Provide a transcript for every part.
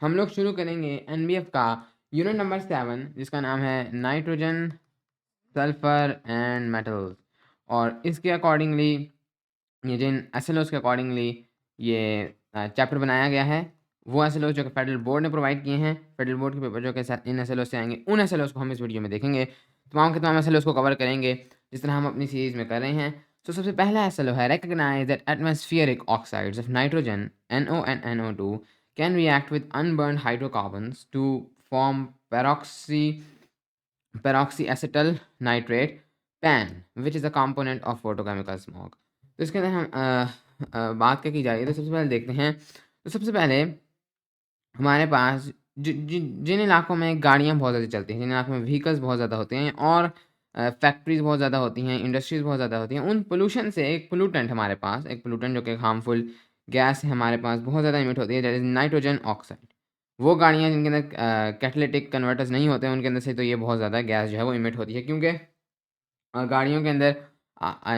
हम लोग शुरू करेंगे एनबीएफ का यूनिट नंबर 7 जिसका नाम है नाइट्रोजन, सल्फर एंड मेटल्स। और इसके अकॉर्डिंगली ये जिन एसएलओस के अकॉर्डिंगली ये चैप्टर बनाया गया है, वो एसएलओस जो कि फेडरल बोर्ड ने प्रोवाइड किए हैं। फेडरल बोर्ड के पेपर जो कि इन एसएलओस से आएंगे, उन एसएलओस को हम इस वीडियो में देखेंगे। तमाम के तमाम एसएलओस को कवर करेंगे जिस तरह हम अपनी सीरीज में कर रहे हैं। तो सबसे पहला एसएलओ है recognise that atmospheric oxides of nitrogen NO and NO2 can react with unburned hydrocarbons to form peroxyacetyl nitrate PAN, which is a component of photochemical smog। तो इसके अंदर हम बात क्या की जा रही है, तो सबसे पहले देखते हैं। तो सबसे पहले हमारे पास जिन इलाकों में गाड़ियाँ बहुत ज़्यादा चलती हैं, जिन इलाकों में व्हीकल्स बहुत ज़्यादा होते हैं और फैक्ट्रीज़ बहुत ज़्यादा होती हैं, इंडस्ट्रीज़ बहुत ज़्यादा होती हैं, उन पोल्यूशन से एक पोल्यूटेंट हमारे पास, एक पोल्यूटेंट जो कि हार्मफुल गैस है हमारे पास, बहुत ज़्यादा इमिट होती है, दैट इज़ नाइट्रोजन ऑक्साइड। वो गाड़ियाँ जिनके अंदर कैटालिटिक कन्वर्टर्स नहीं होते हैं, उनके अंदर से तो ये बहुत ज़्यादा गैस जो है वो इमिट होती है, क्योंकि गाड़ियों के अंदर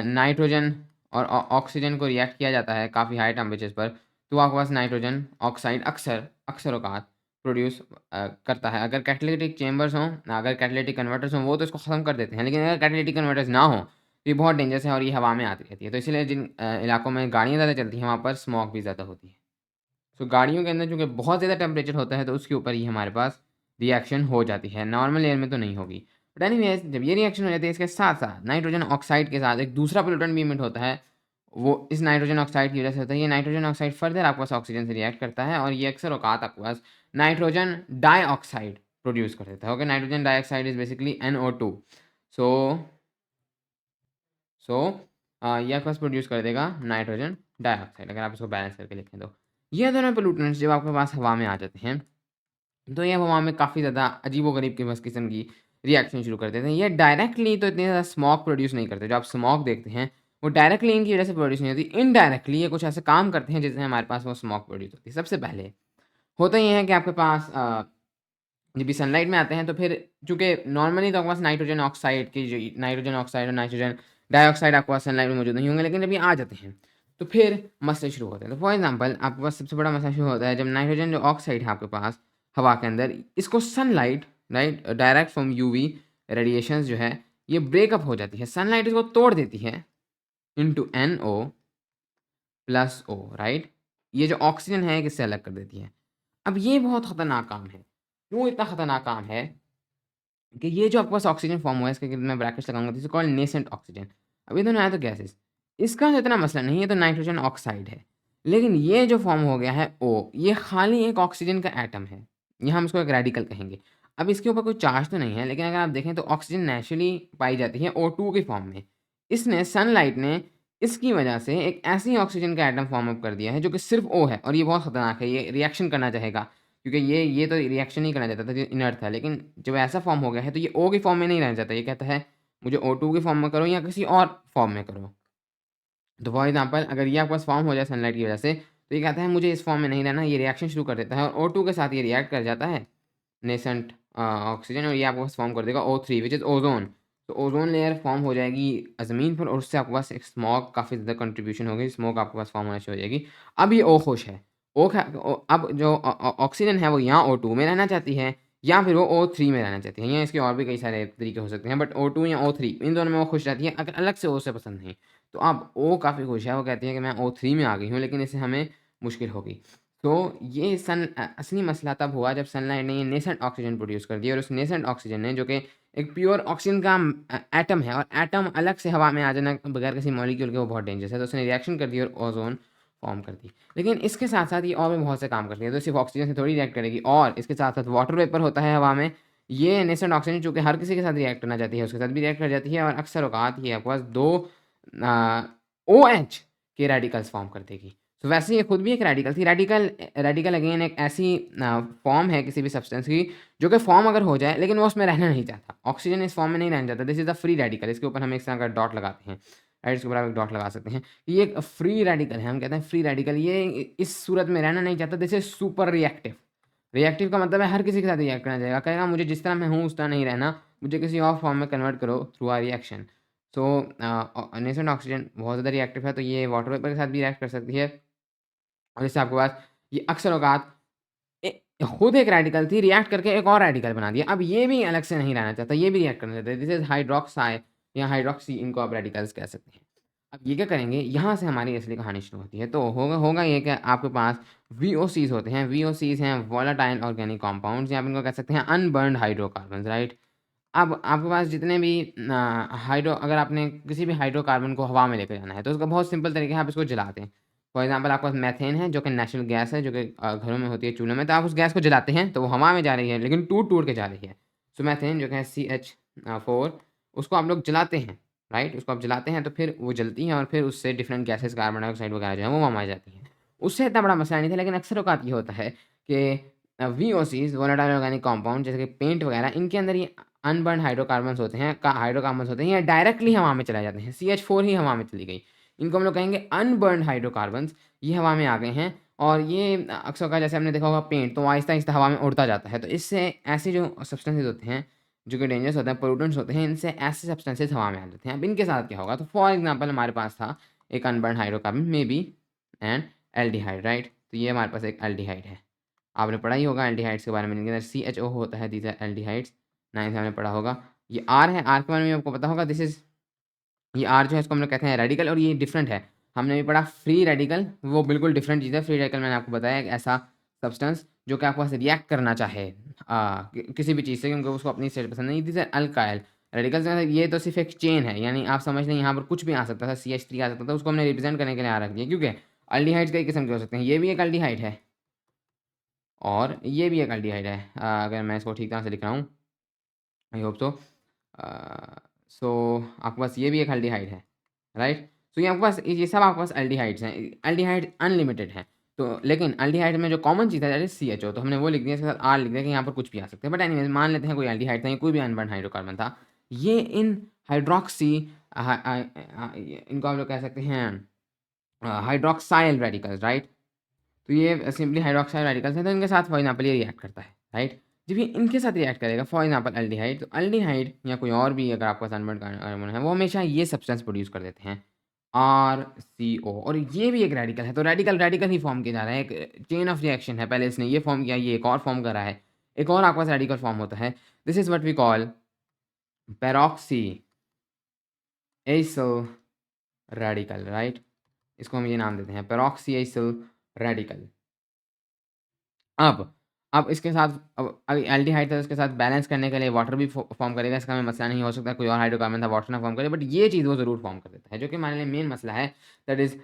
नाइट्रोजन और ऑक्सीजन को रिएक्ट किया जाता है काफ़ी हाई टेम्परेचर्स पर, तो आपके पास नाइट्रोजन ऑक्साइड अक्सर औक़ात प्रोड्यूस करता है। अगर कैटालिटिक चेंबर्स हों, अगर कैटालिटिक कन्वर्टर्स हों, वो तो इसको ख़त्म कर देते हैं, लेकिन अगर कैटालिटिक कन्वर्टर्स ना हों, तो ये बहुत डेंजरस है और ये हवा में आती रहती है। तो इसीलिए जिन इलाकों में गाड़ियाँ ज़्यादा चलती हैं, वहाँ पर स्मॉग भी ज़्यादा होती है। तो गाड़ियों के अंदर चूँकि बहुत ज़्यादा टेम्परेचर होता है, तो उसके ऊपर ही हमारे पास रिएक्शन हो जाती है, नॉर्मल एयर में तो नहीं होगी। बट एनीवेज़ जब ये रिएक्शन हो जाती है, इसके साथ-साथ नाइट्रोजन ऑक्साइड के साथ एक दूसरा पोल्यूटेंट भी इमिट होता है। वो इस नाइट्रोजन ऑक्साइड की वजह से होता है। ये नाइट्रोजन ऑक्साइड फर्दर आपके पास ऑक्सीजन से रिएक्ट करता है और ये अक्सर औक़ात आपके पास नाइट्रोजन डाइऑक्साइड प्रोड्यूस कर देता है। Okay, nitrogen dioxide is basically NO2। सो सो ये आपके पास प्रोड्यूस कर देगा नाइट्रोजन डाइऑक्साइड, अगर आप इसको बैलेंस करके लिखें तो। ये दोनों पोल्यूटेंट्स जब आपके पास हवा में आ जाते हैं, तो ये हवा में काफ़ी ज़्यादा अजीबो-गरीब किस्म की रिएक्शन शुरू कर देते हैं। ये डायरेक्टली तो इतनी ज़्यादा स्मॉग प्रोड्यूस नहीं करते। जो आप स्मॉग देखते हैं, वो डायरेक्टली इनकी वजह से प्रोड्यूस नहीं होती। इनडायरेक्टली ये कुछ ऐसे काम करते हैं जिससे हमारे पास वो स्मॉग प्रोड्यूस होती है। सबसे पहले होता ये है कि आपके पास जब भी सनलाइट में आते हैं, तो फिर चूँकि नॉर्मली तो आपके पास नाइट्रोजन ऑक्साइड की जो नाइट्रोजन ऑक्साइड और नाइट्रोजन डाइऑक्साइड आपके पास सनलाइट में मौजूद नहीं होंगे, लेकिन जब ये आ जाते हैं, तो फिर मसले शुरू होते हैं। तो फॉर एग्ज़ाम्पल आपके पास सबसे बड़ा मसला शुरू होता है जब नाइट्रोजन जो ऑक्साइड है आपके पास हवा के अंदर, इसको sunlight right direct from UV radiations जो है, ये ब्रेकअप हो जाती है। सनलाइट इसको तोड़ देती है into NO plus O, right? ये जो ऑक्सीजन है, इससे अलग कर देती है। अब ये बहुत खतरनाक काम है। क्यों इतना खतरनाक काम है कि ये जो आपके पास ऑक्सीजन फॉर्म हुआ है, इसके मैं ब्रैकेट्स लगाऊँगा, this is called nascent oxygen. अब ये दोनों है तो गैसेस। इसका तो इतना मसला नहीं है, ये तो नाइट्रोजन ऑक्साइड है। लेकिन ये जो फॉर्म हो गया है O, ये खाली एक ऑक्सीजन का एटम है। यहाँ हम इसको एक रेडिकल कहेंगे। अब इसके ऊपर कोई चार्ज तो नहीं है, लेकिन अगर आप देखें तो ऑक्सीजन नेचुरली पाई जाती है O2 के फॉर्म में। इसने सनलाइट ने इसकी वजह से एक ऐसी ऑक्सीजन का एटम फॉर्म अप कर दिया है जो कि सिर्फ़ O है, और ये बहुत खतरनाक है। ये रिएक्शन करना चाहेगा, क्योंकि ये तो रिएक्शन नहीं करना चाहता था, ये इनर्ट था। लेकिन जब ऐसा फॉर्म हो गया है, तो ये O के फॉर्म में नहीं रहना चाहता। ये कहता है मुझे O2 के फॉर्म में करो या किसी और फॉर्म में करो। तो फॉर एग्ज़ाम्पल अगर ये आपके पास फॉर्म हो जाए सनलाइट की वजह से, तो ये कहता है मुझे इस फॉर्म में नहीं रहना, ये रिएक्शन शुरू कर देता है और O2 के साथ ये रिएक्ट कर जाता है नेसेंट ऑक्सीजन, और ये आपके पास फॉर्म कर देगा O3 व्हिच इज़ ओज़ोन। तो ओज़ोन लेयर फॉर्म हो जाएगी ज़मीन पर, और उससे आपके पास एक स्मॉग काफ़ी ज़्यादा कंट्रीब्यूशन होगी, स्मोक आपके पास फॉर्म होना शुरू हो जाएगी। अब ये O खुश है। अब जो ऑक्सीजन है वो यहाँ O2 में रहना चाहती है, या फिर वो O3 में रहना चाहती है, या इसके और भी कई सारे तरीके हो सकते हैं, बट O2 या O3 इन दोनों में वो खुश रहती है, अगर अलग से O से पसंद नहीं। तो अब O काफ़ी खुश है, वो कहती है कि मैं O3 में आ गई हूँ, लेकिन इससे हमें मुश्किल होगी। तो ये असली मसला तब हुआ जब सनलाइट ने ये नेसेंट ऑक्सीजन प्रोड्यूस कर दिया, और उस नेसेंट ऑक्सीजन ने, जो कि एक प्योर ऑक्सीजन का एटम है, और एटम अलग से हवा में आ जाना बगैर किसी मॉलिक्यूल के, वो बहुत डेंजरस है, तो उसने रिएक्शन कर दी और ओज़ोन फॉर्म कर दी। लेकिन इसके साथ-साथ ये और भी बहुत से काम करती है, तो सिर्फ़ ऑक्सीजन से थोड़ी रिएक्ट करेगी, और इसके साथ-साथ वाटर वेपर होता है हवा में। ये नेसेंट ऑक्सीजन चूँकि हर किसी के साथ रिएक्ट करना चाहती है, उसके साथ भी रिएक्ट कर जाती है, और अक्सर औक़ात ये आपके पास 2 OH के रेडिकल्स फॉर्म कर देगी। तो वैसे ये खुद भी एक रेडिकल थी। रेडिकल अगेन एक ऐसी फॉर्म है किसी भी सब्सटेंस की, जो कि फॉर्म अगर हो जाए, लेकिन वो उसमें रहना नहीं चाहता। ऑक्सीजन इस फॉर्म में नहीं रहना चाहता। This is the free radical. इसके ऊपर हम एक तरह का डॉट लगाते हैं, राइट? इसके ऊपर आप एक डॉट लगा सकते हैं। ये एक फ्री रेडिकल है, हम कहते हैं फ्री रेडिकल। ये इस सूरत में रहना नहीं चाहता। This is super reactive. Reactive का मतलब है हर किसी के साथ रिएक्ट करना चाहेगा। कहेगा मुझे जिस तरह मैं हूँ उस तरह नहीं रहना, मुझे किसी और फॉर्म में कन्वर्ट करो through a reaction. So nascent oxygen बहुत ज़्यादा रिएक्टिव है, तो ये वाटर वेपर के साथ भी रिएक्ट कर सकती है, और इससे आपके पास ये अक्सर औक़ात खुद एक रेडिकल थी, रिएक्ट करके एक और रेडिकल बना दिया। अब ये भी अलग से नहीं रहना चाहता, ये भी रिएक्ट करना चाहता है। दिस इज़ हाइड्रोक्साई या हाइड्रोक्सी, इनको आप रेडिकल्स कह सकते हैं। अब ये क्या करेंगे, यहाँ से हमारी असली कहानी शुरू होती है। तो होगा होगा ये कि आपके पास वीओसीज़ होते हैं। वीओसीज़ हैं वोलेटाइल ऑर्गेनिक कंपाउंड्स, या आप इनको कह सकते हैं अनबर्न्ड हाइड्रोकार्बन्स, राइट। अब आपके पास जितने भी अगर आपने किसी भी हाइड्रोकार्बन को हवा में लेके जाना है, तो उसका बहुत सिंपल तरीका है, आप इसको जलाते हैं। फॉर एग्ज़ाम्पल आपके पास मेथेन है, जो कि नेचुरल गैस है, जो कि घरों में होती है चूल्हे में, तो आप उस गैस को जलाते हैं, तो वो हवा में जा रही है, लेकिन टूट-टूट के जा रही है। सो मेथेन जो कि है CH4, उसको आप लोग जलाते हैं, राइट? उसको आप जलाते हैं, तो फिर वो जलती है और फिर उससे डिफरेंट गैसेज़, कार्बन डाइऑक्साइड वगैरह जो है, वो हवा में जाती हैं। उससे इतना बड़ा मसला नहीं था, लेकिन अक्सर औक़ात ये होता है कि वीओसीज़, वोलेटाइल ऑर्गेनिक कंपाउंड, जैसे कि पेंट वगैरह, इनके अंदर ये अनबर्न्ड हाइड्रोकार्बन्स होते हैं, हाइड्रोकार्बन्स होते हैं, ये डायरेक्टली हवा में चले जाते हैं। CH4 ही हवा में चली गई। इनको हम लोग कहेंगे अनबर्न्ड हाइड्रोकार्बन्स, ये हवा में आ गए हैं। और ये अक्सर का, जैसे हमने देखा होगा पेंट, तो आहिस्ता-आहिस्ता हवा में उड़ता जाता है। तो इससे ऐसे जो सब्सटेंसेस होते हैं, जो कि डेंजरस होते हैं, पोल्यूटेंट्स होते हैं, इनसे ऐसे सब्सटेंसेस हवा में आ जाते हैं। अब इनके साथ क्या होगा, तो फॉर एग्ज़ाम्पल हमारे पास था एक unburned hydrocarbon, may be and aldehyde, right. तो ये हमारे पास एक एल्डिहाइड है। आपने पढ़ा ही होगा एल्डिहाइड्स के बारे में, इनके अंदर CHO होता है, दीज़ आर एल्डिहाइड्स। 9th में हमने पढ़ा होगा। ये R है, R के बारे में आपको पता होगा, दिस इज़, ये R जो है इसको हम लोग कहते हैं रेडिकल, और ये डिफरेंट है। हमने भी पढ़ा फ्री रेडिकल, वो बिल्कुल डिफरेंट चीज़ है। फ्री रेडिकल मैंने आपको बताया, एक ऐसा सब्सटेंस जो कि आपके पास रिएक्ट करना चाहे किसी भी चीज़ से, क्योंकि उसको अपनी स्टेट पसंद नहीं। दिस इज़ अल्काइल रेडिकल्स, मतलब ये तो सिर्फ़ एक चेन है, यानी आप समझ लें यहाँ पर कुछ भी आ सकता था, CH3 आ सकता था, उसको हमने रिप्रेज़ेंट करने के लिए रख दिया, क्योंकि एल्डिहाइड्स कई किस्म के हो सकते हैं। ये भी एक एल्डिहाइड है और ये भी एक एल्डिहाइड है। अगर मैं इसको ठीक तरह से लिख रहा हूँ, आई होप सो। सो आपके पास ये भी एक एल्डिहाइड है, राइट। सो ये आपके पास, ये सब आपके पास एल्डिहाइड्स हैं। एल्डिहाइड अनलिमिटेड हैं। तो लेकिन एल्डिहाइड में जो कॉमन चीज़ है, दैट इज़ CHO, तो हमने वो लिख दिया, इसके साथ R लिख दिया कि यहाँ पर कुछ भी आ सकते हैं। बट एनीवेज़, मान लेते हैं कोई एल्डिहाइड था, या कोई भी अनबर्न्ड हाइड्रोकार्बन था। ये इन हाइड्रोक्सी इनको आप लोग कह सकते हैं हाइड्रोक्साइल रेडिकल्स, राइट। तो ये सिंपली हाइड्रोक्साइड रेडिकल्स हैं, तो इनके साथ फॉर एग्ज़ाम्पल ये रिएक्ट करता है, राइट। जब ये इनके साथ रिएक्ट करेगा, फॉर एग्ज़ाम्पल एल्डिहाइड, तो एल्डिहाइड या कोई और भी अगर आपका अनबर्न्ड कार्बन है, वो हमेशा ये सब्सटेंस प्रोड्यूस कर देते हैं, RCO, और ये भी एक रेडिकल है। तो रेडिकल रेडिकल ही फॉर्म किया जा रहा है, एक चेन ऑफ रिएक्शन है। पहले इसने ये फॉर्म किया, ये एक और फॉर्म कर रहा है, एक और आपके पास रेडिकल फॉर्म होता है। This is what we call peroxy acyl radical, right. इसको हम ये नाम देते हैं, पेरोक्सी एसिल रेडिकल। अब अब इसके साथ, अब एल्डिहाइड था, उसके साथ बैलेंस करने के लिए वाटर भी फॉर्म करेगा। इसका हमें मसला नहीं, हो सकता है कोई और हाइड्रोकार्बन था, वाटर ना फॉर्म करे, बट ये चीज़ वो ज़रूर फॉर्म कर देता है, जो कि हमारे लिए मेन मसला है। दैट इज़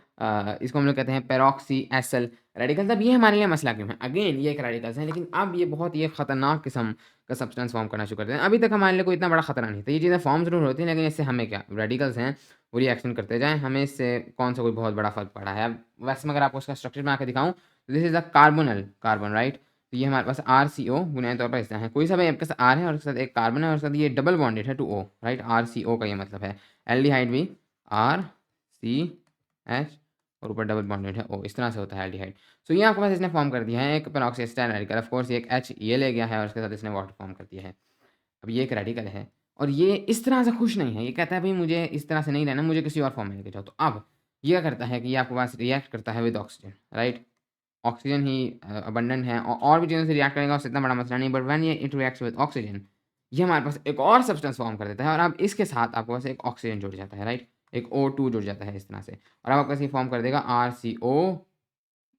इसको हम लोग कहते हैं पेरोक्सी एसिल रेडिकल्स। अब ये हमारे लिए मसला क्यों है? अगेन ये एक रेडिकल्स है, लेकिन अब ये बहुत ये खतरनाक किस्म का सब्सटेंस फॉर्म करना शुरू कर देते हैं। अभी तक हमारे लिए कोई इतना बड़ा खतरा नहीं था। ये चीज़ें फॉर्म ज़रूर होती हैं, लेकिन इससे हमें क्या, रेडिकल्स हैं, वो रिएक्शन करते जाएँ, हमें इससे कौन सा कोई बहुत बड़ा फ़र्क पड़ा है। अब वैसे मैं अगर आपको उसका स्ट्रक्चर बना के दिखाऊँ, तो this is a कार्बोनल carbon, right. तो ये हमारे पास RCO बुनियादी तौर पर इस तरह है। कोई सा भी आपके साथ R है और उसके साथ एक कार्बन है और उसके साथ ये डबल बॉन्डेड है टू O, राइट। RCO का ये मतलब है। एल्डिहाइड भी RCH और ऊपर डबल बॉन्डेड है O, इस तरह से होता है एल्डिहाइड। सो ये आपके पास इसने फॉर्म कर दिया है एक पेरोक्सी रेडिकल। ऑफ कोर्स ये एक H ये ले गया है और उसके साथ इसने वाटर फॉर्म कर दिया है। अब ये एक रेडिकल है और ये इस तरह से खुश नहीं है। ये कहता है भई मुझे इस तरह से नहीं रहना, मुझे किसी और फॉर्म में लेके जाओ। तो अब ये क्या करता है कि ये आपके पास रिएक्ट करता है with oxygen, right. Oxygen he abundant है और भी चीज़ों से रिएक्ट करेगा, उससे इतना बड़ा मसला नहीं, बट व्हेन ये इट रिएक्ट्स विद ऑक्सीजन, ये हमारे पास एक और सब्सटेंस फॉर्म कर देता है और अब इसके साथ आपके पास एक ऑक्सीजन जुड़ जाता है, राइट। एक O2 जुड़ जाता है इस तरह से और अब आपके पास ये फॉर्म कर देगा RCO,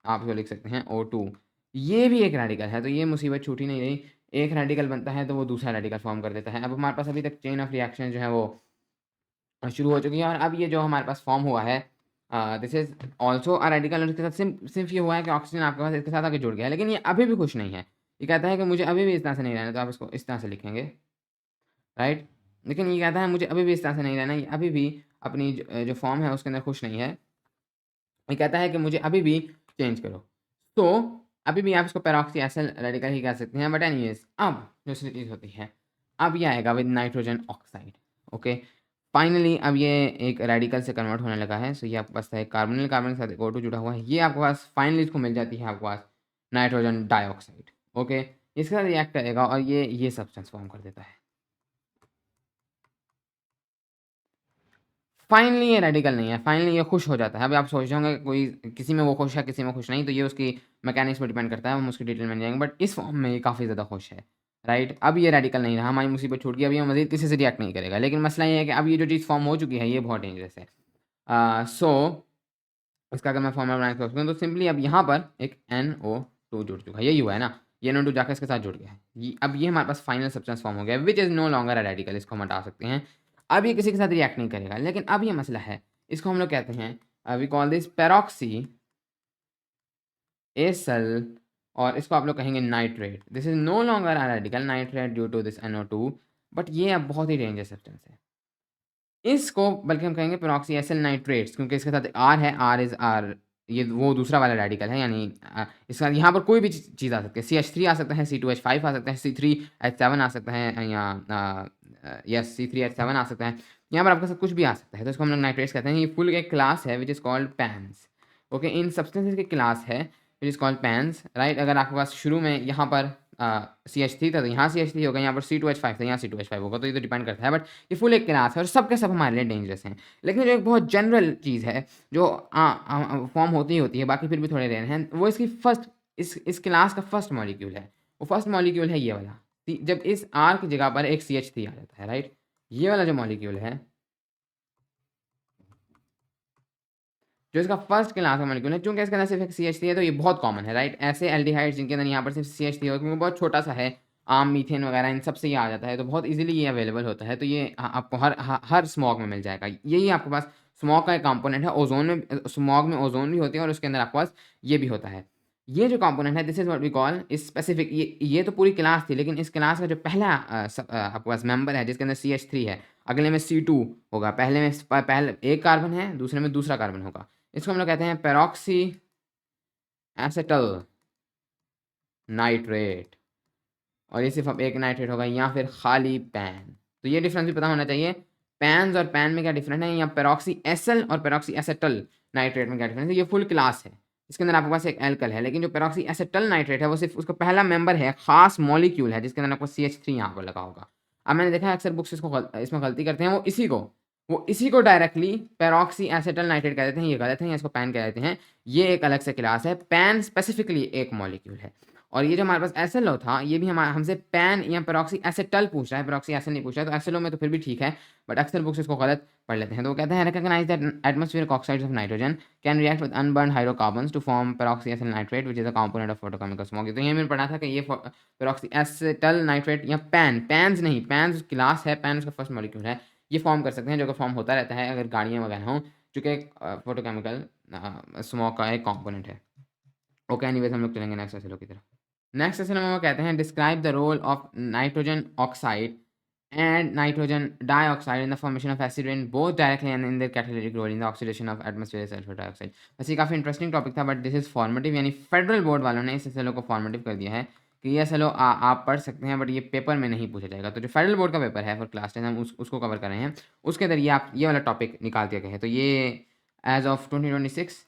आप इसको लिख सकते हैं O2। ये भी एक रेडिकल है, तो ये मुसीबत छूट ही नहीं रही। एक रेडिकल बनता है तो वो दूसरा रेडिकल फॉर्म कर देता है। अब हमारे पास अभी तक चेन ऑफ रिएक्शन जो है वो शुरू हो चुकी है और अब ये जो हमारे पास फॉर्म हुआ है, this is also a radical और इसके साथ सिर्फ ये हुआ है कि ऑक्सीजन आपके पास इसके साथ आके जुड़ गया है, लेकिन ये अभी भी खुश नहीं है। ये कहता है कि मुझे अभी भी इस तरह से नहीं रहना, तो आप इसको इस तरह से लिखेंगे, राइट। लेकिन ये कहता है मुझे अभी भी इस तरह से नहीं रहना, ये अभी भी अपनी जो फॉर्म है उसके अंदर खुश नहीं है। ये कहता है कि मुझे अभी भी चेंज करो। तो अभी भी आप इसको पेरोक्सी एसिल रेडिकल ही कह सकते हैं, बट एनीवेज़ अब दूसरी चीज़ होती है, अब ये आएगा with nitrogen oxide, okay. Finally अब ये एक रेडिकल से कन्वर्ट होने लगा है। सो ये आपके पास है कार्बोनिल कार्बन के साथ एक O2 जुड़ा हुआ है। ये आपके पास फाइनली इसको मिल जाती है आपके पास नाइट्रोजन डाइऑक्साइड, ओके। इसके साथ रिएक्ट करेगा और ये सब्सटेंस फॉर्म कर देता है। फाइनली ये रेडिकल नहीं है, फाइनली ये खुश हो जाता है। अभी आप सोच रहे होंगे कोई किसी में वो खुश है, किसी में खुश नहीं, तो ये उसकी मैकेनिक्स पे डिपेंड करता है, हम उसकी डिटेल में नहीं जाएँगे, बट इस फॉर्म में ये काफ़ी ज़्यादा खुश है, राइट? अब ये रेडिकल नहीं रहा, हमारी मुसीबत छूट गई, अब ये मज़ीद किसी से रिएक्ट नहीं करेगा। लेकिन मसला ये है कि अब ये जो चीज़ फॉर्म हो चुकी है, ये बहुत डेंजरस है। सो इसका अगर मैं फॉर्मूला बनाने की कोशिश करूँ तो सिंपली अब यहाँ पर एक NO2 जुड़ चुका है, यही हुआ है ना? ये NO2 जाकर इसके साथ जुड़ गया है। अब ये हमारे पास फाइनल सब्सटेंस फॉर्म हो गया है, which is no longer a radical, इसको हम हटा सकते हैं। अब ये किसी के साथ रिएक्ट नहीं करेगा, लेकिन अब ये मसला है, इसको हम लोग कहते हैं we call this peroxy acyl, और इसको आप लोग कहेंगे nitrate. This is no longer a radical nitrate due to this NO2, but ये अब बहुत ही डेंजरस सब्सटेंस है। इसको बल्कि हम कहेंगे पेरोक्सी एसिल नाइट्रेट्स, क्योंकि इसके साथ R है, R इज़ R, ये वो दूसरा वाला रेडिकल है, यानी इसका यहाँ पर कोई भी चीज़ आ सकती है, CH3 आ सकता है, C2H5 आ सकता है, C3H7 आ सकता है, या यस C3H7 आ सकता है, यहाँ पर आपके साथ कुछ भी आ सकता है, तो इसको हम लोग नाइट्रेट्स कहते हैं। ये फुल एक क्लास है which is called pans. Okay, in substances की क्लास है which is called pans, right? अगर आपके पास शुरू में यहाँ पर CH3 था तो यहाँ CH3 होगा, यहाँ पर C2H5 था, यहाँ C2H5 होगा, तो ये तो डिपेंड करता है, बट ये फुल एक क्लास है और सब के सब हमारे लिए डेंजरस हैं। लेकिन जो एक बहुत जनरल चीज़ है जो फॉर्म होती ही होती है, बाकी फिर भी थोड़े रेयर हैं, वो इसकी फर्स्ट इस क्लास का फर्स्ट मॉलिक्यूल है। वो फर्स्ट मॉलिक्यूल है ये वाला। जब इस R की जगह पर एक CH3 आ जाता है, राइट? ये वाला जो मॉलिक्यूल है, जो इसका फर्स्ट क्लास का मॉलिक्यूल है, चूँकि इसके अंदर सिर्फ एक CH3 है तो ये बहुत कॉमन है, राइट? ऐसे एल्डिहाइड्स जिनके अंदर यहाँ पर सिर्फ CH3 हो, क्योंकि बहुत छोटा सा है, आम मीथेन वगैरह इन सब से ये आ जाता है, तो बहुत ईज़िली ये अवेलेबल होता है, तो ये आपको हर स्मॉग में मिल जाएगा। यही आपके पास स्मॉग का एक कंपोनेंट है, ओज़ोन में स्मॉग में ओज़ोन भी होती है और उसके अंदर आपके पास ये भी होता है। ये जो कंपोनेंट है, this is what we call specific, ये तो पूरी क्लास थी, लेकिन इस क्लास का जो पहला आपके पास मेंबर है जिसके अंदर CH3 है, अगले में C2 होगा, पहले में पहले एक कार्बन है, दूसरे में दूसरा कार्बन होगा। इसको हम लोग कहते हैं पेरॉक्सी एसेटल नाइट्रेट, और ये सिर्फ अब एक नाइट्रेट होगा या फिर खाली पैन। तो ये डिफरेंस भी पता होना चाहिए, पैन्स और पैन में क्या डिफरेंस है, या पेरॉक्सी एसल और पेरॉक्सी एसेटल नाइट्रेट में क्या डिफरेंस है। ये फुल क्लास है, इसके अंदर आपके पास एक एल्कल है, लेकिन जो पेरॉक्सी एसेटल नाइट्रेट है वो सिर्फ उसका पहला मेंबर है, खास मॉलिक्यूल है जिसके अंदर आपको CH3 यहाँ पर लगा होगा। अब मैंने देखा है अक्सर बुक्स इसमें गलती करते हैं, वो इसी को डायरेक्टली पेरॉक्सी एसेटल नाइट्रेट कह देते हैं, ये गलत है, या इसको पैन कह देते हैं। ये एक अलग से क्लास है, पैन स्पेसिफिकली एक मॉलिक्यूल है। और ये जो हमारे पास एसएलओ था, ये भी हमसे पैन या पेरॉक्सी एसेटल पूछ रहा है, पेरॉक्सी एसेल नहीं पूछ रहा है, तो एसएलओ में तो फिर भी ठीक है, बट अक्सर बुक्स इसको गलत पढ़ लेते हैं। तो वो कहते हैं recognise that atmospheric oxides of nitrogen can react with unburned hydrocarbons to form peroxy acyl nitrate which is a component of photochemical smoke. तो ये मैंने पढ़ा था कि ये पेरॉक्सी एसेटल नाइट्रेट या पैन्स नहीं, पैन्स क्लास है, पैन उसका फर्स्ट मॉलिक्यूल है, ये फॉर्म कर सकते हैं, जो कि फॉर्म होता रहता है अगर गाड़ियाँ वगैरह हों, चूँकि एक फोटोकेमिकल स्मोक का एक कॉम्पोनेंट है। ओके, एनीवेज हम लोग चलेंगे नेक्स्ट एसएलओ की तरफ। नेक्स्ट सेशन में वो कहते हैं describe the role of nitrogen oxide and nitrogen dioxide in the formation of acid rain both directly and in their catalytic role in the oxidation of atmospheric sulphur dioxide. वैसे ये काफ़ी interesting topic था, but this is formative, यानी federal board वालों ने इस SLO को formative कर दिया है कि ये एसएलओ आप पढ़ सकते हैं, बट ये पेपर में नहीं पूछा जाएगा। तो जो फेडरल बोर्ड का पेपर है फॉर क्लास 10 हम उसको कवर कर रहे हैं, उसके अंदर ये आप ये वाला टॉपिक निकाल के गए। तो ये एज ऑफ 2026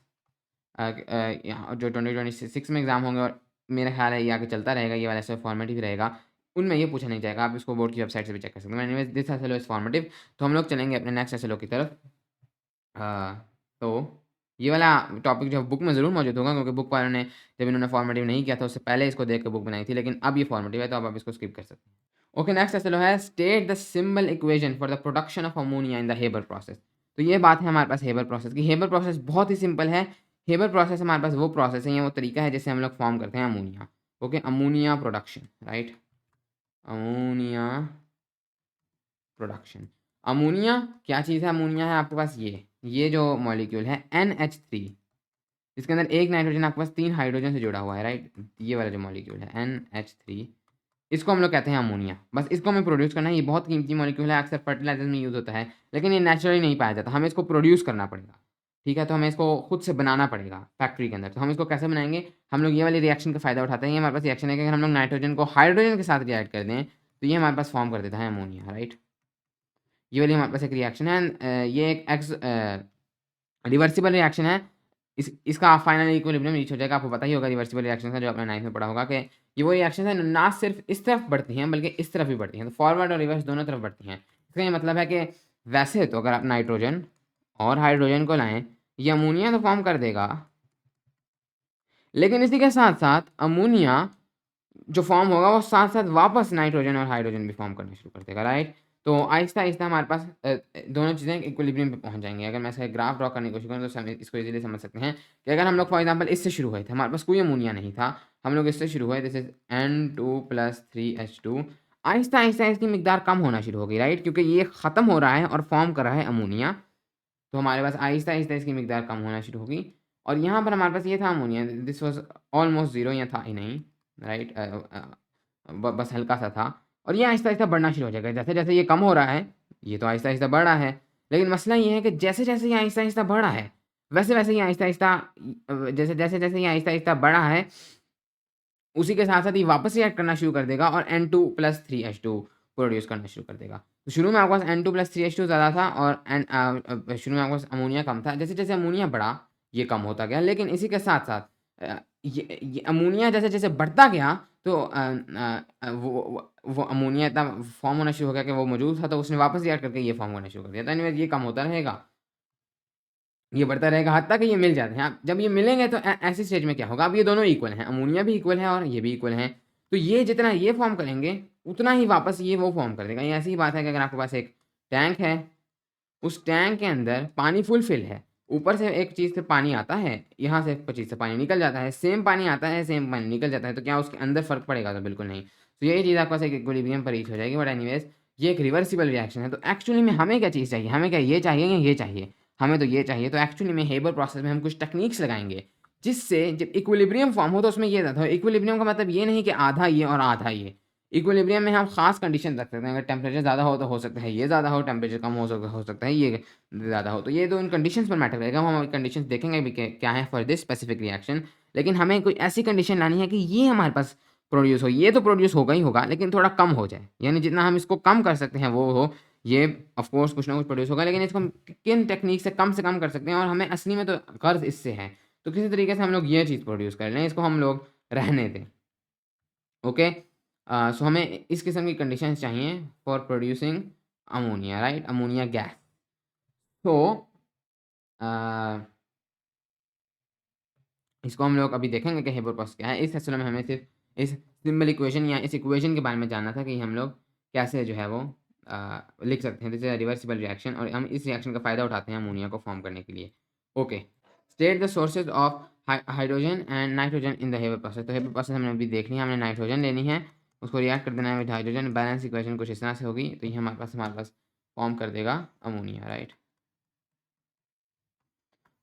जो 2026 में एग्ज़ाम होंगे, और मेरा ख्याल है ये आगे चलता रहेगा, ये वाला ऐसा फॉर्मेटिव रहेगा, उनमें ये पूछा नहीं जाएगा। आप इसको बोर्ड की वेबसाइट से भी चेक कर सकते हैं। Anyways this SLO is formative. तो हम लोग चलेंगे अपने नेक्स्ट एसएलओ की तरफ। तो ये वाला टॉपिक जो बुक में ज़रूर मौजूद होगा, क्योंकि बुक वालों ने जब इन्होंने फॉर्मेटिव नहीं किया था उससे पहले इसको देख के बुक बनाई थी, लेकिन अब ये फॉर्मेटिव है तो अब आप इसको स्किप कर सकते हैं। ओके, नेक्स्ट एसएलओ है state the symbol equation for the production of ammonia in the Haber process. तो ये बात है हमारे पास हेबर प्रोसेस की। हेबर प्रोसेस बहुत ही सिंपल है। हेबर प्रोसेस हमारे पास वो प्रोसेस है या वो तरीका है जिससे हम लोग फॉर्म करते हैं ammonia. Okay, ammonia production, right? Ammonia production. Ammonia क्या चीज़ है? अमोनिया है आपके पास ये जो मॉलिक्यूल है NH3, इसके अंदर एक नाइट्रोजन आपके पास 3 हाइड्रोजन से जुड़ा हुआ है, राइट? ये वाला जो मॉलिक्यूल है NH3, इसको हम लोग कहते हैं अमोनिया। बस इसको हमें प्रोड्यूस करना है। ये बहुत कीमती मॉलिक्यूल है, अक्सर फर्टिलाइजर में यूज़ होता है, लेकिन ये नेचुरली नहीं पाया जाता, हमें इसको प्रोड्यूस करना पड़ेगा। ठीक है, तो हमें इसको खुद से बनाना पड़ेगा फैक्ट्री के अंदर। तो हम इसको कैसे बनाएंगे? हम लोग ये वाली रिएक्शन का फ़ायदा उठाते हैं। ये हमारे पास रिएक्शन है कि अगर हम लोग नाइट्रोजन को हाइड्रोजन के साथ रिएक्ट कर दें तो ये हमारे पास फॉर्म कर देता है अमोनिया, राइट? ये वाली हमारे पास एक रिएक्शन है। ये एक रिवर्सिबल रिएक्शन है। इसका फाइनल इक्विलिब्रियम रीच हो जाएगा। आपको पता ही होगा रिवर्सिबल रिएक्शन का, जो आपने 9th में पढ़ा होगा कि ये वो रिएक्शन है ना सिर्फ इस तरफ बढ़ती हैं बल्कि इस तरफ भी बढ़ती हैं। तो फॉरवर्ड और रिवर्स दोनों तरफ बढ़ती हैं। इसका ये मतलब है कि वैसे तो अगर आप नाइट्रोजन और हाइड्रोजन को लाएँ, ये अमोनिया तो फॉर्म कर देगा, लेकिन इसी के साथ-साथ अमोनिया जो फॉर्म होगा वो साथ-साथ वापस नाइट्रोजन और हाइड्रोजन भी फॉर्म करना शुरू कर देगा, राइट? तो आहिस्ता-आहिस्ता हमारे पास दोनों चीज़ें इक्विलिब्रियम पे पहुँच जाएँगी। अगर मैं इसका ग्राफ ड्रॉ करने की कोशिश करूँ तो इसको ईज़िली समझ सकते हैं कि अगर हम लोग फॉर एग्ज़ाम्पल इससे शुरू हुए थे, हमारे पास कोई अमोनिया नहीं था, हम लोग इससे शुरू हुए, दिस इज़ N2+3H2। आहिस्ता-आहिस्ता इसकी मिकदार कम होना शुरू हो गई, राइट? क्योंकि ये ख़त्म हो रहा है और फॉर्म कर रहा है अमोनिया, तो हमारे पास आहिस्ता-आहिस्ता इसकी मिकदार कम होना शुरू होगी और यहाँ पर हमारे पास ये था अमोनिया, दिस वाज़ ऑलमोस्ट 0, या था ही नहीं, राइट? बस हल्का-सा था और ये आहिस्ता-आहिस्ता बढ़ना शुरू हो जाएगा। जैसे-जैसे ये कम हो रहा है, ये तो आहिस्ता-आहिस्ता बढ़ रहा है, लेकिन मसला ये है कि जैसे-जैसे ये आहिस्ता-आहिस्ता बढ़ रहा है, वैसे-वैसे ये आहिस्ता-आहिस्ता जैसे-जैसे ये आहिस्ता-आहिस्ता बढ़ा है, उसी के साथ-साथ ये वापस रिएक्ट करना शुरू कर देगा और N2+3H2 प्रोड्यूस करना शुरू कर देगा। तो शुरू में आपके पास N2+3H2 ज़्यादा था और शुरू में आपके पास अमोनिया कम था। जैसे-जैसे अमोनिया बढ़ा, ये कम होता गया, लेकिन इसी के साथ-साथ ये अमोनिया जैसे-जैसे बढ़ता गया, तो वो अमोनिया इतना फॉर्म होना शुरू हो गया कि वो मौजूद था, तो उसने वापस रिएक्ट करके ये फॉर्म होना शुरू कर दिया। तो एनीवेज़ ये कम होता रहेगा। ये बढ़ता रहेगा हद तक कि ये मिल जाते हैं। अब जब ये मिलेंगे तो ऐसी स्टेज में क्या होगा, अब ये दोनों इक्वल हैं, अमोनिया भी इक्वल है और ये भी इक्वल हैं। तो ये जितना ये फ़ॉर्म करेंगे, उतना ही वापस ये वो फ़ॉर्म कर देगा। ये ऐसी ही बात है कि अगर आपके पास एक टैंक है, उस टैंक के अंदर पानी फुल फिल है, ऊपर से एक चीज़ से पानी आता है, यहाँ से एक चीज़ से पानी निकल जाता है, सेम पानी आता है, सेम पानी निकल जाता है, तो क्या उसके अंदर फ़र्क पड़ेगा? तो बिल्कुल नहीं। तो यही चीज़ आपके पास एक इक्विलिब्रियम पर रीच हो जाएगी, बट एनीवेज़ ये एक रिवर्सिबल रिएक्शन है। तो एक्चुअली में हमें क्या चीज़ चाहिए? हमें क्या ये चाहिए या ये चाहिए? हमें तो ये चाहिए। तो एक्चुअली में हेबर प्रोसेस में हम कुछ टेक्निक्स लगाएँगे, जिससे जब इक्विलिब्रियम फ़ॉर्म हो तो उसमें ये रहता है, इक्विलिब्रियम का मतलब ये नहीं कि आधा ये और आधा ये। इक्विलिब्रियम में हम ख़ास कंडीशन रख सकते हैं, अगर टेम्परेचर ज़्यादा हो तो हो सकता है ये ज़्यादा हो, टेम्परेचर कम हो सकता है ये ज़्यादा हो। तो ये तो इन कंडीशंस पर मैटर करेगा, हम कंडीशंस देखेंगे भी कि क्या है फॉर दिस स्पेसिफिक रिएक्शन। लेकिन हमें कोई ऐसी कंडीशन लानी है कि ये हमारे पास प्रोड्यूस हो, ये तो प्रोड्यूस होगा ही होगा, लेकिन थोड़ा कम हो जाए। यानी जितना हम इसको कम कर सकते हैं वो हो, ये ऑफ कोर्स कुछ ना कुछ प्रोड्यूस होगा, लेकिन इसको हम किन टेक्नीक से कम कर सकते हैं, और हमें असली में तो गर्ज़ इससे है। तो किसी तरीके से हम लोग ये चीज़ प्रोड्यूस कर लें, इसको हम लोग रहने दें। ओके? सो हमें इस किस्म की कंडीशंस चाहिए for producing ammonia, right? Ammonia gas. तो अ, इसको हम लोग अभी देखेंगे कि हेबर प्रोसेस क्या है। इस सेशन में हमें सिर्फ इस सिंपल इक्वेशन या इस इक्वेशन के बारे में जानना था कि हम लोग कैसे जो है वो लिख सकते हैं। This is a reversible reaction, और हम इस रिएक्शन का फ़ायदा उठाते हैं अमोनिया को फॉर्म करने के लिए। Okay, state the sources of hydrogen and nitrogen in the Haber process. तो हेबर प्रोसेस हमने अभी देख लिया, हमने नाइट्रोजन लेनी है, उसको रिएक्ट कर देना है विद हाइड्रोजन। बैलेंस इक्वेशन कुछ इस तरह से होगी, तो ये हमारे पास फॉर्म कर देगा अमोनिया, राइट?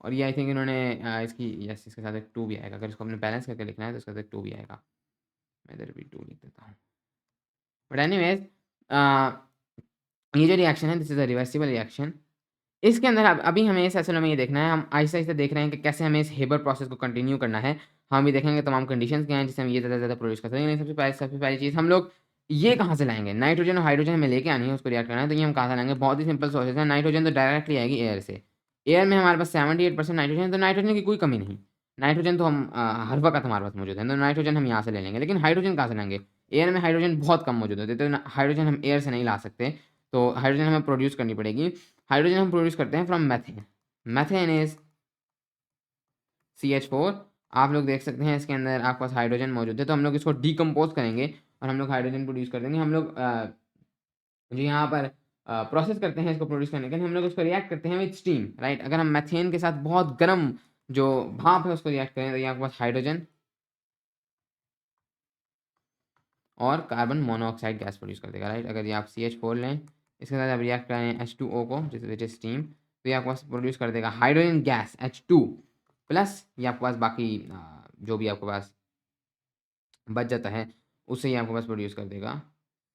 और ये आई थिंक इन्होंने इसकी यस इसके साथ एक 2 भी आएगा। अगर इसको हमने बैलेंस करके लिखना है तो इसके साथ एक 2 भी आएगा। मैं इधर भी 2 लिख देता हूँ। बट एनीवेज़ ये जो रिएक्शन है, this is a reversible reaction. इसके अंदर अब अभी हमें इस सेशन में ये देखना है, हम आहिस्ता-आहिस्ता देख रहे हैं कि कैसे हमें इस हेबर प्रोसेस को कंटिन्यू करना है। हम भी देखेंगे तमाम कंडीशंस क्या हैं जिससे हम ये ज़्यादा प्रोड्यूस कर सकेंगे। सबसे पहली चीज़ हम लोग ये कहाँ से लाएँगे? नाइट्रोजन और हाइड्रोजन हमें लेके आनी है, उसको रिएक्ट करना है, तो ये हम कहाँ से लाएँगे? बहुत ही सिंपल सोर्सेज़ है। नाइट्रोजन तो डायरेक्टली आएगी एयर से। एयर में हमारे पास 78% नाइट्रोजन है, तो नाइट्रोजन की कोई कमी नहीं। नाइट्रोजन तो हम हर वक़्त हमारे पास मौजूद है, तो नाइट्रोजन हम यहाँ से ले लेंगे। लेकिन हाइड्रोजन कहाँ से लाएँगे? एयर में हाइड्रोजन बहुत कम मौजूद होते हैं, तो हाइड्रोजन हम एयर से नहीं ला सकते, तो हाइड्रोजन हमें प्रोड्यूस करनी पड़ेगी। हाइड्रोजन हम प्रोड्यूस करते हैं from methane. Methane is CH4। आप लोग देख सकते हैं इसके अंदर आपके पास हाइड्रोजन मौजूद है, तो हम लोग इसको डिकम्पोज़ करेंगे और हम लोग हाइड्रोजन प्रोड्यूस कर देंगे। हम लोग जो यहाँ पर प्रोसेस करते हैं इसको प्रोड्यूस करने के लिए, हम लोग इसको रिएक्ट करते हैं विद स्टीम, राइट? अगर हम मेथेन के साथ बहुत गर्म जो भाप है उसको रिएक्ट करें, तो ये आपके पास हाइड्रोजन और कार्बन मोनोऑक्साइड गैस प्रोड्यूस कर देगा, राइट? अगर ये आप CH4 लें, इसके साथ आप रिएक्ट करें H2O को, विच इज़ स्टीम, तो ये आपके पास प्रोड्यूस कर देगा हाइड्रोजन गैस H2 प्लस ये आपके पास बाकी जो भी आपके पास बच जाता है, उससे ही आपके पास प्रोड्यूस कर देगा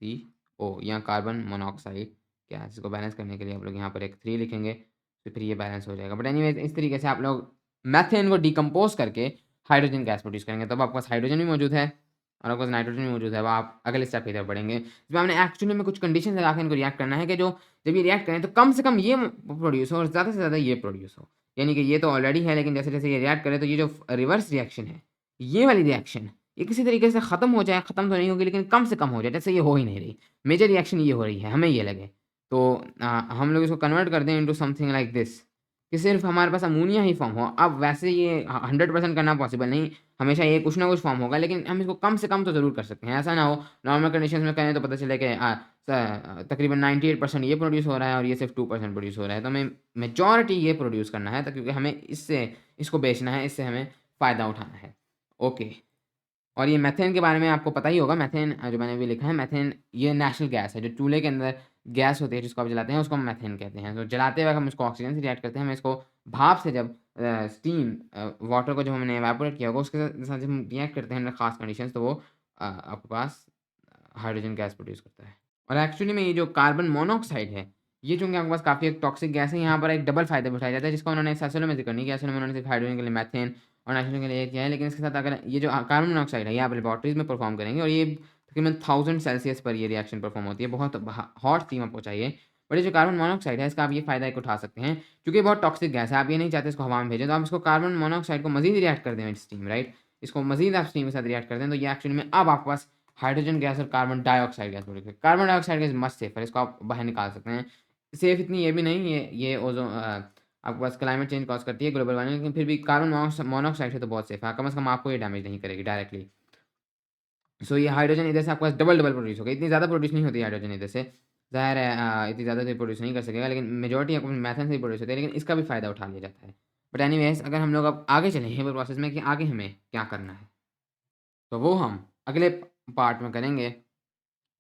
CO या कार्बन मोनोऑक्साइड गैस। इसको बैलेंस करने के लिए आप लोग यहाँ पर एक 3 लिखेंगे, तो फिर ये बैलेंस हो जाएगा। बट एनीवेज़ इस तरीके से आप लोग मेथेन को डिकम्पोज़ करके हाइड्रोजन गैस प्रोड्यूस करेंगे, तब आपके पास हाइड्रोजन भी मौजूद है और आपके पास नाइट्रोजन भी मौजूद है। अब आप अगले स्टेप की तरफ बढ़ेंगे, इसमें हमने एक्चुअली में कुछ कंडीशन लगा के इनको रिएक्ट करना है कि जो जब ये रिएक्ट करें तो कम से कम ये प्रोड्यूस हो और ज़्यादा से ज़्यादा ये प्रोड्यूस हो। यानी कि ये तो ऑलरेडी है, लेकिन जैसे-जैसे ये रिएक्ट करे तो ये जो रिवर्स रिएक्शन है, ये वाली रिएक्शन ये किसी तरीके से ख़त्म हो जाए, ख़त्म तो नहीं होगी लेकिन कम से कम हो जाए, जैसे ये हो ही नहीं रही। मेजर रिएक्शन ये हो रही है, हमें ये लगे। तो हम लोग इसको कन्वर्ट कर दें इनटू समथिंग लाइक दिस। कि सिर्फ़ हमारे पास अमोनिया ही फ़ॉर्म हो। अब वैसे ये 100% करना पॉसिबल नहीं, हमेशा ये कुछ ना कुछ फ़ॉर्म होगा, लेकिन हम इसको कम से कम तो ज़रूर कर सकते हैं। ऐसा ना हो नॉर्मल कंडीशंस में करें तो पता चले कि तकरीबन 98% ये प्रोड्यूस हो रहा है और ये सिर्फ़ 2% प्रोड्यूस हो रहा है। तो हमें मेजॉरिटी ये प्रोड्यूस करना है, तो क्योंकि हमें इसको बेचना है, इससे हमें फ़ायदा उठाना है। ओके। और ये मेथेन के बारे में आपको पता ही होगा, मेथेन जो मैंने अभी लिखा है, मेथेन ये नेचुरल गैस है, जो चूल्हे के अंदर गैस होती है जिसको आप जलाते हैं, उसको हम मेथेन कहते हैं। तो जलाते वक़्त हम इसको ऑक्सीजन से रिएक्ट करते हैं, हम इसको भाप से जब स्टीम वाटर को जब हमने इवेपोरेट किया होगा, उसके साथ जब हम रिएक्ट करते हैं अंडर ख़ास कंडीशंस, तो वो आपके पास हाइड्रोजन गैस प्रोड्यूस करता है। और एक्चुअली में ये जो कार्बन मोनोऑक्साइड है, ये चूँकि आपके पास काफ़ी एक टॉक्सिक गैस है, यहाँ पर एक डबल फ़ायदा भी उठाया जाता है, जिसका उन्होंने सैसोलो में ज़िक्र नहीं किया। असल में उन्होंने सिर्फ़ हाइड्रोजन के लिए मेथेन और नाइट्रोजन के लिए ये किया है, लेकिन इसके साथ अगर ये जो कार्बन मोनोऑक्साइड है, ये आप लेबोरेटरीज़ में परफ़ॉर्म करेंगे और ये तकरीबन 1000 सेल्सियस पर ये रिएक्शन परफ़ॉर्म होती है, बहुत हॉट स्टीम आपको चाहिए। बट ये जो कार्बन मोनोऑक्साइड है, इसका आप ये फ़ायदा एक उठा सकते हैं, क्योंकि ये बहुत टॉक्सिक गैस है, आप ये नहीं चाहते इसको हवा में भेजें, तो आप इसको कार्बन मोनोऑक्साइड को मज़ीद रिएक्ट कर दें विद स्टीम, राइट? इसको मज़ीद आप स्टीम के साथ रिएक्ट कर दें, तो ये एक्चुअली में अब आपके पास हाइड्रोजन गैस और कार्बन डाइऑक्साइड गैस प्रोड्यूस करेगी। Carbon dioxide gas much safer है, इसको आप बाहर निकाल सकते हैं। सेफ़ इतनी ये भी नहीं, ये आपके पास क्लाइमेट चेंज कॉज़ करती है, ग्लोबल वार्मिंग, लेकिन फिर भी कार्बन मोनोऑक्साइड से तो बहुत सेफ़ है, कम से कम आपको ये डैमेज नहीं करेगी डायरेक्टली। सो ये हाइड्रोजन इधर से आपके पास डबल-डबल प्रोड्यूस होगा, इतनी ज़्यादा प्रोड्यूस नहीं होती हाइड्रोजन इधर से। ज़ाहिर है इतनी ज़्यादा तो ये प्रोड्यूस नहीं कर सकेगा, लेकिन मेजॉरिटी आपको मेथेन से ही प्रोड्यूस होती है, लेकिन इसका भी फ़ायदा उठा लिया जाता है। बट एनीवेज़ अगर हम लोग अब आगे चलेंगे प्रोसेस में कि आगे हमें क्या करना है, तो वो हम अगले पार्ट में करेंगे।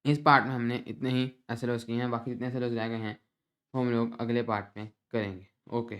इस पार्ट में हमने इतने ही एसएलओज़ किए हैं, बाकी जितने एसएलओज़ रह गए हैं, वो हम लोग अगले पार्ट में करेंगे। ओके।